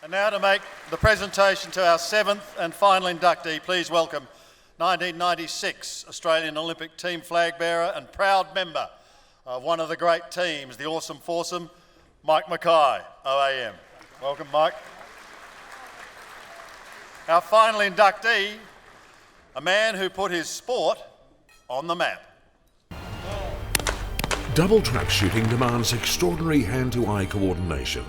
And now to make the presentation to our seventh and final inductee, please welcome 1996 Australian Olympic team flag bearer and proud member of one of the great teams, the Awesome Foursome, Mike Mackay, OAM. Welcome, Mike. Our final inductee, a man who put his sport on the map. Double track shooting demands extraordinary hand-to-eye coordination.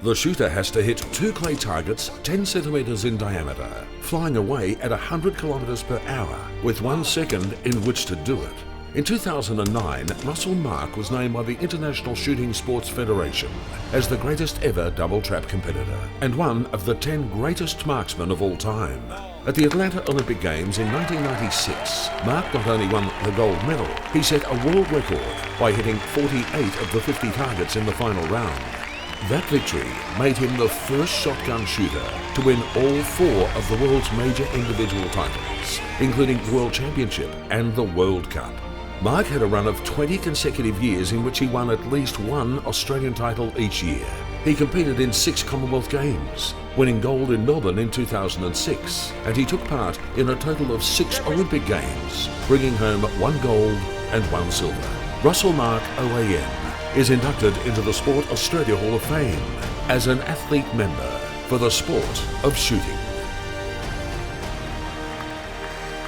The shooter has to hit two clay targets 10 centimetres in diameter, flying away at 100 kilometres per hour, with 1 second in which to do it. In 2009, Russell Mark was named by the International Shooting Sports Federation as the greatest ever double trap competitor and one of the 10 greatest marksmen of all time. At the Atlanta Olympic Games in 1996, Mark not only won the gold medal, he set a world record by hitting 48 of the 50 targets in the final round. That victory made him the first shotgun shooter to win all 4 of the world's major individual titles, including the World Championship and the World Cup. Mark had a run of 20 consecutive years in which he won at least 1 Australian title each year. He competed in 6 Commonwealth Games, winning gold in Melbourne in 2006, and he took part in a total of 6 Olympic Games, bringing home 1 gold and 1 silver. Russell Mark OAM is inducted into the Sport Australia Hall of Fame as an athlete member for the sport of shooting.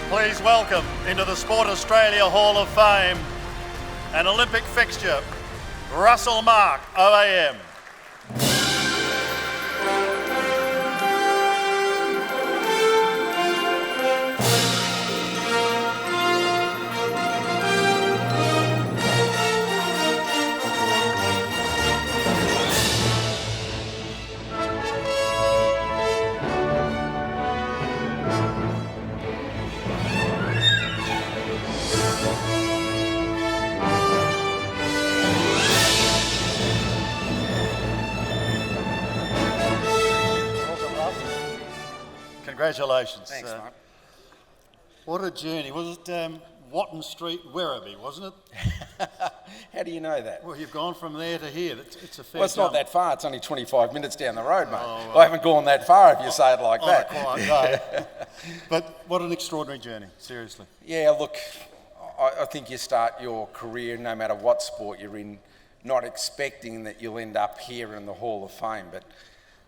Please welcome into the Sport Australia Hall of Fame an Olympic fixture, Russell Mark, OAM. Congratulations. Thanks, Mark. What a journey. Was it Watton Street, Werribee, wasn't it? How do you know that? Well, you've gone from there to here. It's a fair Well, it's not jump. that far. It's only 25 minutes down the road, mate. Oh, well. I haven't gone that far if you say it like that. Not quite, no. But what an extraordinary journey, seriously. Yeah, look, I think you start your career, no matter what sport you're in, not expecting that you'll end up here in the Hall of Fame. But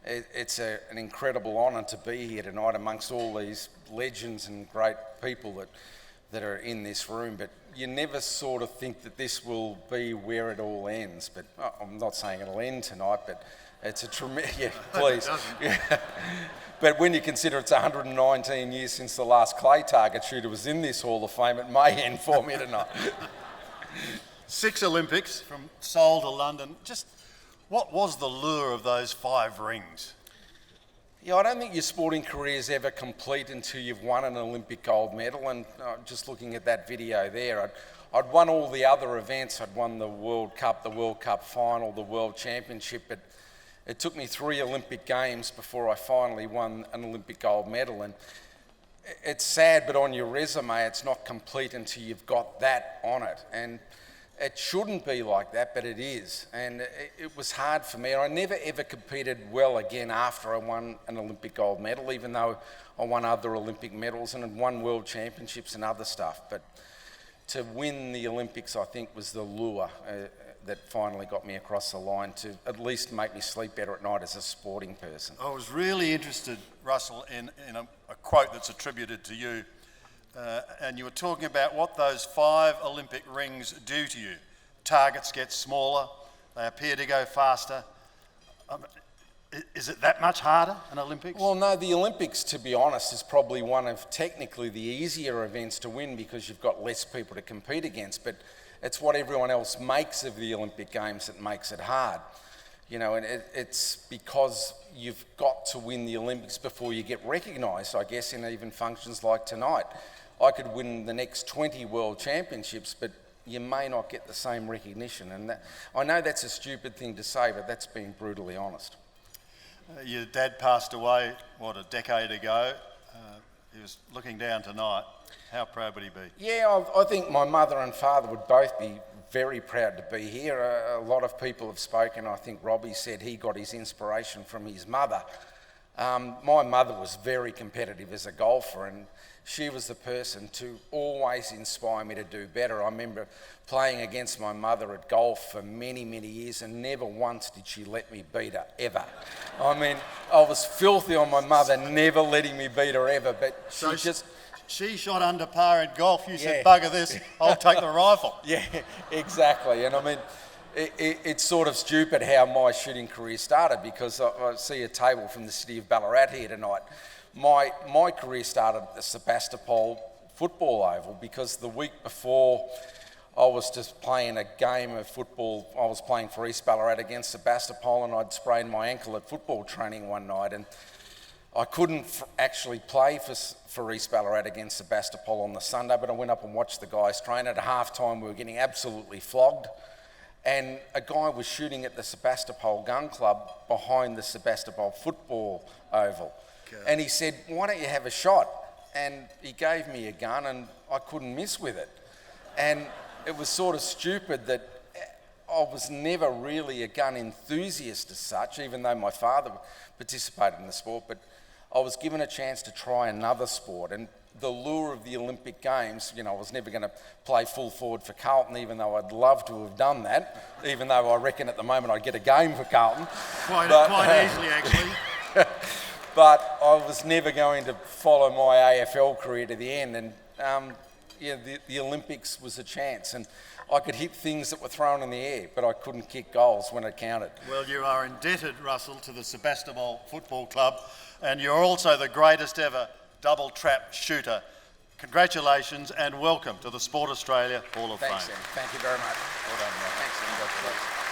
it's an incredible honour to be here tonight amongst all these legends and great people that are in this room. But you never sort of think that this will be where it all ends. But I'm not saying it'll end tonight, but it's a tremendous... Yeah, please. Yeah. But when you consider it's 119 years since the last clay target shooter was in this Hall of Fame, it may end for me tonight. 6 Olympics, from Seoul to London. Just what was the lure of those 5 rings? Yeah, I don't think your sporting career is ever complete until you've won an Olympic gold medal. And just looking at that video there, I'd won all the other events. I'd won the World Cup final, the World Championship. But it took me 3 Olympic Games before I finally won an Olympic gold medal. And it's sad, but on your resume, it's not complete until you've got that on it. And it shouldn't be like that, but it is. And it was hard for me. I never ever competed well again after I won an Olympic gold medal, even though I won other Olympic medals and had won world championships and other stuff. But to win the Olympics, I think, was the lure that finally got me across the line to at least make me sleep better at night as a sporting person. I was really interested, Russell, in a quote that's attributed to you. And you were talking about what those 5 Olympic rings do to you. Targets get smaller, they appear to go faster. Is it that much harder, an Olympics? Well, no, the Olympics, to be honest, is probably one of technically the easier events to win because you've got less people to compete against, but it's what everyone else makes of the Olympic Games that makes it hard. You know, and it's because you've got to win the Olympics before you get recognised, I guess, in even functions like tonight. I could win the next 20 World Championships, but you may not get the same recognition. And I know that's a stupid thing to say, but that's being brutally honest. Your dad passed away, a decade ago. He was looking down tonight. How proud would he be? Yeah, I think my mother and father would both be very proud to be here. A lot of people have spoken. I think Robbie said he got his inspiration from his mother. My mother was very competitive as a golfer, and she was the person to always inspire me to do better. I remember playing against my mother at golf for many, many years, and never once did she let me beat her, ever. I mean, I was filthy on my mother, never letting me beat her ever, but she shot under par at golf. You said, bugger this, I'll take the rifle. Yeah, exactly. And I mean, it's sort of stupid how my shooting career started, because I see a table from the city of Ballarat here tonight. My career started at the Sebastopol football oval, because the week before I was just playing a game of football. I was playing for East Ballarat against Sebastopol, and I'd sprained my ankle at football training one night, and I couldn't actually play for East Ballarat against Sebastopol on the Sunday, but I went up and watched the guys train. At half-time, we were getting absolutely flogged, and a guy was shooting at the Sebastopol Gun Club behind the Sebastopol football oval. Okay. And he said, "Why don't you have a shot?" And he gave me a gun, and I couldn't miss with it. And it was sort of stupid that I was never really a gun enthusiast as such, even though my father participated in the sport, but I was given a chance to try another sport. And the lure of the Olympic Games, you know, I was never going to play full forward for Carlton, even though I'd love to have done that, even though I reckon at the moment I'd get a game for Carlton. Quite easily, actually. But I was never going to follow my AFL career to the end, and the Olympics was a chance, and I could hit things that were thrown in the air, but I couldn't kick goals when it counted. Well, you are indebted, Russell, to the Sebastopol Football Club, and you're also the greatest ever double trap shooter. Congratulations and welcome to the Sport Australia Hall of Fame. Thanks, Sam. Thank you very much. Well done, mate. Thanks, Sam.